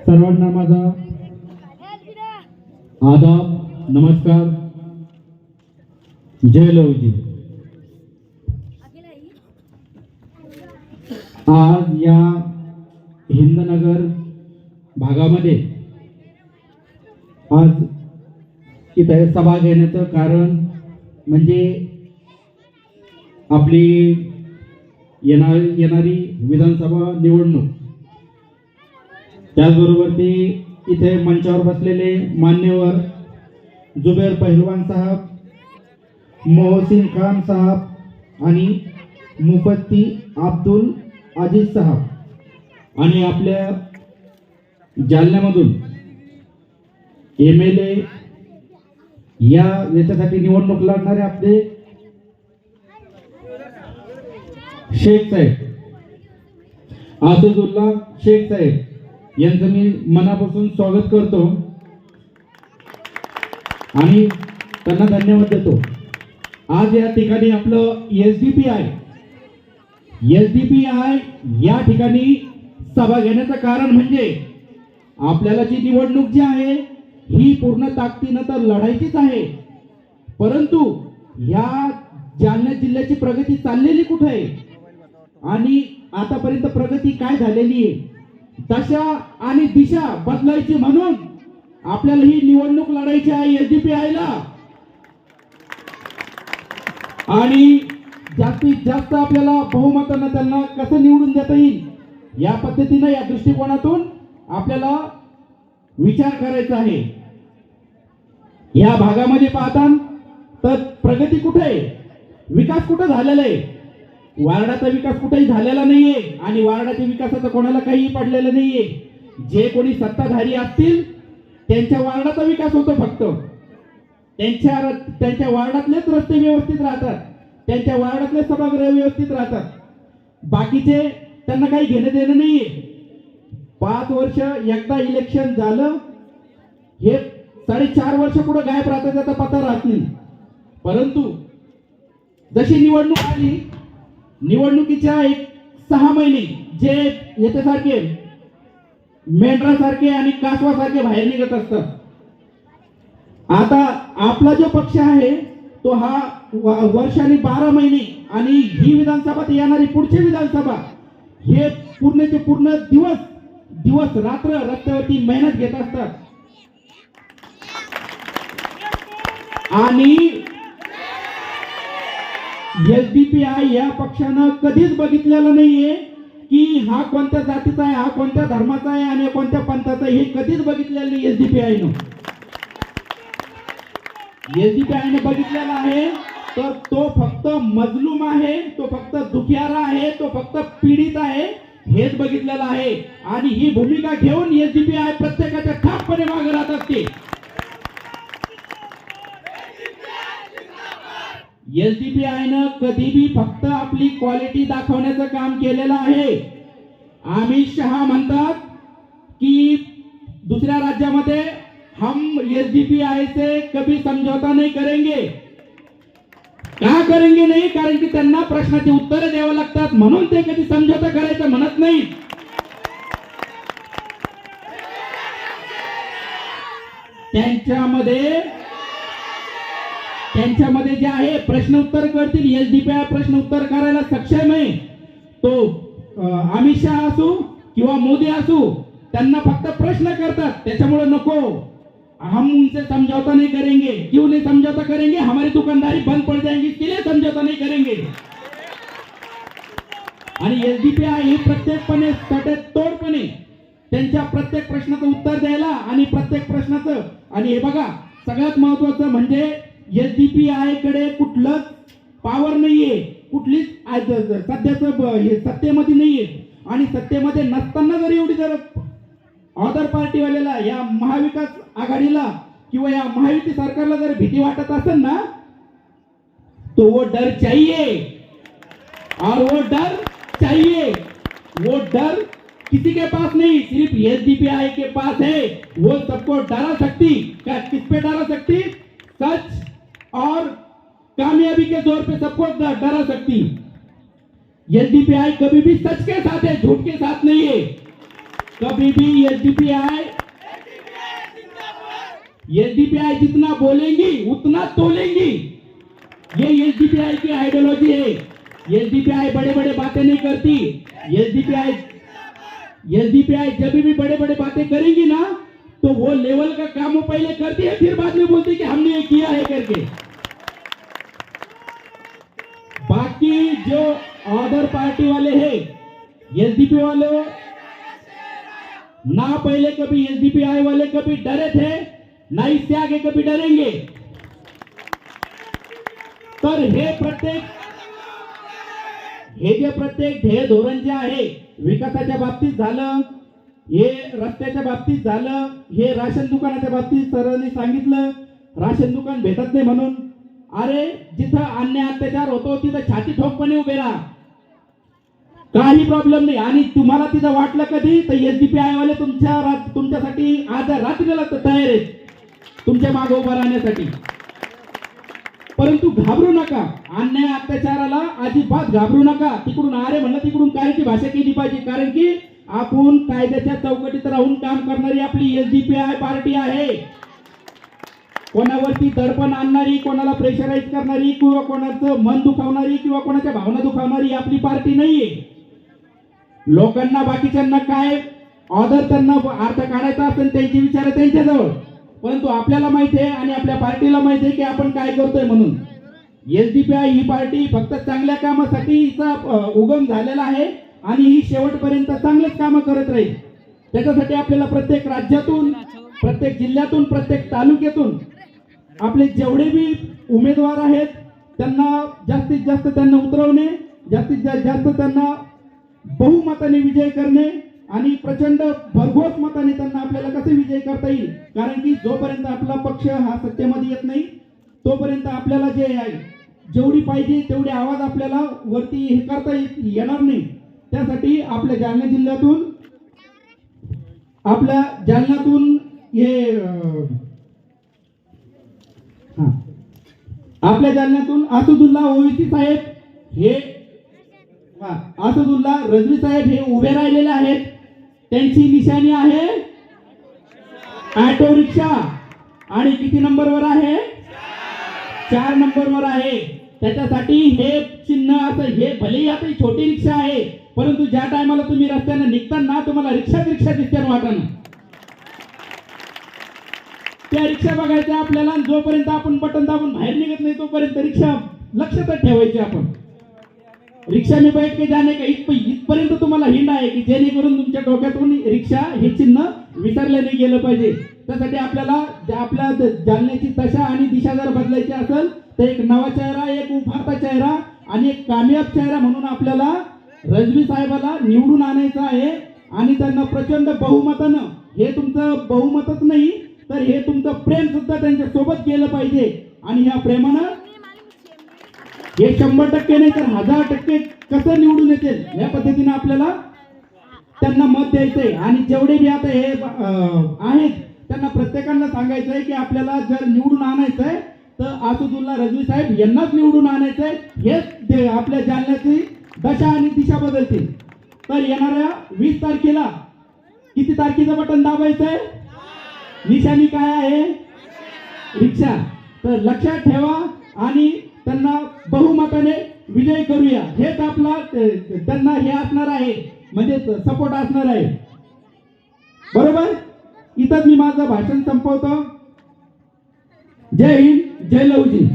सर्वांना माझा आदाब, नमस्कार, जय लवजी। आज या हिंदनगर भागामध्ये आज इथे सभा घेण्याचं कारण म्हणजे आपली येणारी विधानसभा निवडणूक, त्याचबरोबर ते इथे मंचावर बसलेले मान्यवर जुबेर पहलवान साहब, मोहसिन खान साहब आणि मुफती अब्दुल अजीज साहब आणि आपल्या जालन्यामधून MLA याच्यासाठी निवडणूक लढणारे आपले शेख साहेब, आसदुल्ला शेख साहेब यांचं मी मनापासून स्वागत करतो आणि त्यांना धन्यवाद देतो। आज या ठिकाणी आपलं SDPI या ठिकाणी सभा घेण्याचं कारण म्हणजे आपल्याला जी निवडणूक जी आहे ही पूर्ण ताकदीनं तर लढायचीच आहे, परंतु या जालना जिल्ह्याची प्रगती चाललेली कुठे आहे आणि आतापर्यंत प्रगती काय झालेली आहे, दशा आणि दिशा बदलायची म्हणून आपल्याला ही निवडणूक लढायची आहे SDPI ला आणि जास्तीत जास्त आपल्याला बहुमतानं त्यांना कसं निवडून देता येईल या पद्धतीने या दृष्टिकोनातून आपल्याला विचार करायचा आहे। या भागामध्ये पाहता तर प्रगती कुठे आहे, विकास कुठे झालेला आहे, वार्डाचा विकास कुठेही झालेला नाहीये आणि वार्डाच्या विकासाचं कोणाला काही पडलेलं नाहीये। जे कोणी सत्ताधारी असतील त्यांच्या वार्डाचा विकास होतो, फक्त त्यांच्या वार्डातलेच रस्ते व्यवस्थित राहतात, त्यांच्या वार्डातले सभागृह व्यवस्थित राहतात, बाकीचे त्यांना काही घेणं देणं नाहीये। 5 वर्ष एकदा इलेक्शन झालं हे 4.5 वर्ष पुढे गायब राहतात, त्याचा पत्ता राहत नाही। परंतु जशी निवडणूक आली, निवडणुकीच्या 6 महिने जे याच्यासारखे मेंढरासारखे आणि कासवासारखे बाहेर निघत असतात, आता आपला जो पक्ष आहे तो हा वर्षाने 12 महिने आणि ही विधानसभा येणारी पुढची विधानसभा हे पूर्णचे पूर्ण दिवस रात्र रस्त्यावरती मेहनत घेत असतात आणि SDPI या पक्षानं कधीच बघितलेलं नाहीये की हा कोणत्या जातीचा आहे, हा कोणत्या धर्माचा आहे आणि कोणत्या पंथाचा आहे, हे कधीच बघितलेलं नाही। SDPI ने बघितलेला आहे तर तो फक्त मजलूम आहे, तो फक्त दुखियारा आहे, तो फक्त पीडित आहे हेच बघितलेलं आहे आणि ही भूमिका घेऊन SDPI प्रत्येकाच्या ठामपणे मागे राहत असते। SDPI न कधी भी फक्त आपली क्वालिटी दाखवण्याचं काम केलेलं आहे। अमित शहा म्हणतात की दुसऱ्या राज्यामध्ये हम SDPI से कभी समझौता नहीं करेंगे। का करेंगे नाही, कारण की त्यांना प्रश्नाची उत्तरे द्यावी लागतात म्हणून ते कधी समझौता करायचं म्हणत नाही। त्यांच्यामध्ये जे आहे प्रश्न उत्तर करतील, SDPI प्रश्न उत्तर करायला सक्षम आहे। तो अमित शहा असो किंवा मोदी असो त्यांना फक्त प्रश्न करतात, त्याच्यामुळे नको, हम उनसे समझौता नहीं करेंगे। क्यों नहीं समझौता करेंगे, हमारी दुकानदारी बंद पड़ जाएगी, इसके लिए समझौता नहीं करेंगे। आणि SDPI ही प्रत्येकपणे सडेतोडपणे त्यांच्या प्रत्येक प्रश्नाचं उत्तर द्यायला आणि प्रत्येक प्रश्नाचं, आणि हे बघा सगळ्यात महत्त्वाचं म्हणजे SDPI कडे कुठलंच पावर नाहीये, कुठलीच सध्याचं हे सत्तेमध्ये नाहीये आणि सत्तेमध्ये नसताना जर एवढी जर अदर पार्टीवाल्याला या महाविकास आघाडीला किंवा या महायुती सरकारला जर भीती वाटत असेल ना तो वो डर चाहिए और वो डर चाहिए, वो डर किसी के पास नहीं, सिर्फ SDPI के पास है। वो सबको डरा सकती, किस पे डरा सकती, सच और कामयाबी के जोर पे सबको डरा सकती। SDPI कभी भी सच के साथ है, झूठ के साथ नहीं है। कभी भी एसडीपीआई जितना बोलेंगी उतना तोलेंगी। ये एसडीपीआई की आइडियोलॉजी है। एसडीपीआई बड़े बड़े बातें नहीं करती। एसडीपीआई जब भी बड़े बड़े बातें करेंगी ना तो वो लेवल का काम वो पहले करती है, फिर बाद में बोलती है कि हमने ये किया है करके। बाकी जो अदर पार्टी वाले हैं, एसडीपी वाले ना पहले कभी एसडीपीआई वाले कभी डरे थे, ना इससे आगे कभी डरेंगे। तर हे जे प्रत्येक ध्येय धोरण जे आहे, विकासाच्या बाबतीत झालं, हे रस्त्याच्या बाबतीत झालं, हे राशन दुकानाच्या बाबतीत सरांनी सांगितलं राशन दुकान भेटत नाही म्हणून। अरे जिथं अन्याय अत्याचार होतो तिथं छाती ठोकपणे उभे राहा, काही प्रॉब्लेम नाही। आणि तुम्हाला तिथं वाटलं कधी तर एसडीपीआय वाले तुमच्यासाठी आज रात्रीला तयार आहेत तुमच्या मागे उभा राहण्यासाठी। परंतु घाबरू नका, अन्याय अत्याचाराला अजिबात घाबरू नका। तिकडून अरे म्हणलं तिकडून कायची भाषा केली पाहिजे, कारण की आपण कायद्याच्या चौकटीत राहून काम करणारी आपली एसडीपीआय पार्टी आहे। कोणावरती दडपण आणणारी, कोणाला प्रेशराईज करणारी किंवा कोणाचं मन दुखावणारी किंवा कोणाच्या भावना दुखावणारी आपली पार्टी नाहीये। लोकांना बाकीच्यांना काय ऑर्डर त्यांना अर्थ काढायचा असेल त्यांचे विचार त्यांच्याजवळ, परंतु आपल्याला माहिती आहे आणि आपल्या पार्टीला माहिती आहे की आपण काय करतोय। म्हणून एसडीपीआय ही पार्टी फक्त चांगल्या कामासाठी हिचा उगम झालेला आहे आणि ही शेवटपर्यंत चांगलेच कामं करत राहील। त्याच्यासाठी आपल्याला प्रत्येक राज्यातून, प्रत्येक जिल्ह्यातून, प्रत्येक तालुक्यातून आपले जेवढे भी उमेदवार आहेत त्यांना जास्तीत जास्त त्यांना उतरवणे, जास्तीत जास्त त्यांना बहुमताने विजय करणे आणि प्रचंड भरघोस मताने त्यांना आपल्याला कसे विजय करता येईल। कारण की जोपर्यंत आपला पक्ष हा सत्तेमध्ये येत नाही तोपर्यंत आपल्याला जे आहे जेवढी पाहिजे तेवढे आवाज आपल्याला वरती हे करता येणार नाही। त्यासाठी आपल्या जालना जिल्ह्यातून हे आपल्या जालन्यातून असदुल्ला ओवैसी साहेब हे असदुल्ला रजवी साहेब हे उभे राहिलेले आहेत। त्यांची निशाणी आहे ऑटो रिक्षा आणि किती नंबरवर आहे? 4 नंबरवर आहे। त्याच्यासाठी हे चिन्ह असं, हे भलेही आता छोटी रिक्षा आहे परंतु ज्या टायमाला तुम्ही रस्त्याने निघताना तुम्हाला रिक्षा दिसते वाटाणं, त्या रिक्षा बघायच्या आपल्याला। जोपर्यंत आपण बटन दाबून बाहेर निघत नाही तोपर्यंत रिक्षा लक्षात ठेवायची आपण। रिक्षा में बैठ के जाने का इथपर्यंत तुम्हाला हिंड आहे की जेणेकरून तुमच्या डोक्यातून रिक्षा हे चिन्ह विसरले नाही गेलं पाहिजे। त्यासाठी आपल्याला आपल्या जालन्याची दशा आणि दिशा जर बदलायची असेल तर एक नवा चेहरा, एक उभारता चेहरा आणि एक कामयाब चेहरा म्हणून आपल्याला रजवी साहेबाला निवडून आणायचं आहे। आणि त्यांना प्रचंड बहुमतानं, हे तुमचं बहुमतच नाही तर हे तुमचं प्रेम सुद्धा त्यांच्या सोबत गेलं पाहिजे। आणि ह्या प्रेमानं हे 100% नाही तर 1000% कसं निवडून येतील या पद्धतीने आपल्याला त्यांना मत द्यायचंय। आणि जेवढे भी आता हे आहेत त्यांना प्रत्येकाला सांगायचंय की आपल्याला जर निवडून आणायचंय तर असदुल्ला रजवी साहेब यांनाच निवडून आणायचंय। हेच आपल्या जालन्याची दशा आणि दिशा बदलतील। तर येणाऱ्या 20 तारखेला किती तारखेचं बटन दाबायचंय? निशाणी काय आहे? रिक्षा। तर लक्षात ठेवा आणि त्यांना बहुमताने विजय करूया। हेच आपला त्यांना हे असणार आहे, म्हणजे सपोर्ट असणार आहे। बरोबर? इथंच मी माझं भाषण संपवतो। जय हिंद, जय लवजी।